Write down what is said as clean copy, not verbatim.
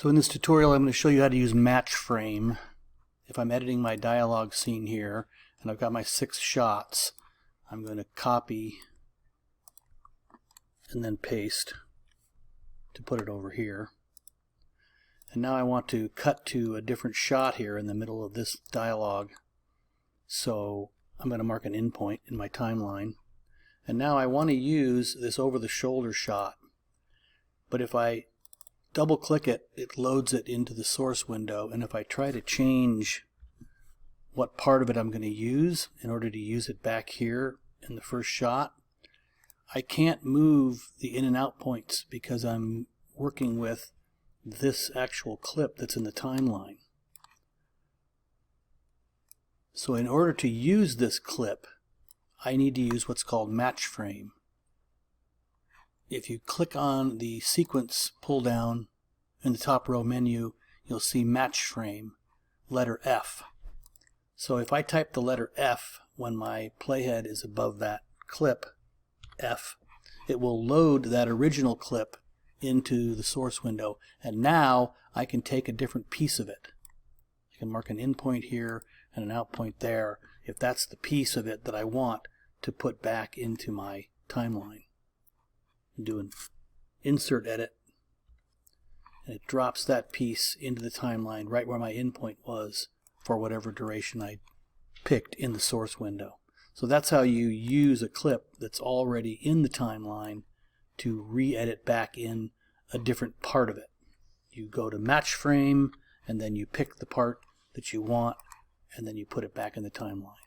So in this tutorial I'm going to show you how to use match frame. If I'm editing my dialogue scene here and I've got my 6 shots, I'm going to copy and then paste to put it over here. And now I want to cut to a different shot here in the middle of this dialogue. So I'm going to mark an endpoint in my timeline. And now I want to use this over the shoulder shot. But if I double click it, it loads it into the source window, and if I try to change what part of it I'm going to use in order to use it back here in the first shot, I can't move the in and out points because I'm working with this actual clip that's in the timeline. So in order to use this clip, I need to use what's called match frame. If you click on the sequence pull down in the top row menu, you'll see match frame, letter F. So if I type the letter F when my playhead is above that clip, F, it will load that original clip into the source window, and now I can take a different piece of it. I can mark an in point here and an out point there if that's the piece of it that I want to put back into my timeline. Do an insert edit, and it drops that piece into the timeline right where my endpoint was for whatever duration I picked in the source window. So that's how you use a clip that's already in the timeline to re-edit back in a different part of it. You go to match frame, and then you pick the part that you want, and then you put it back in the timeline.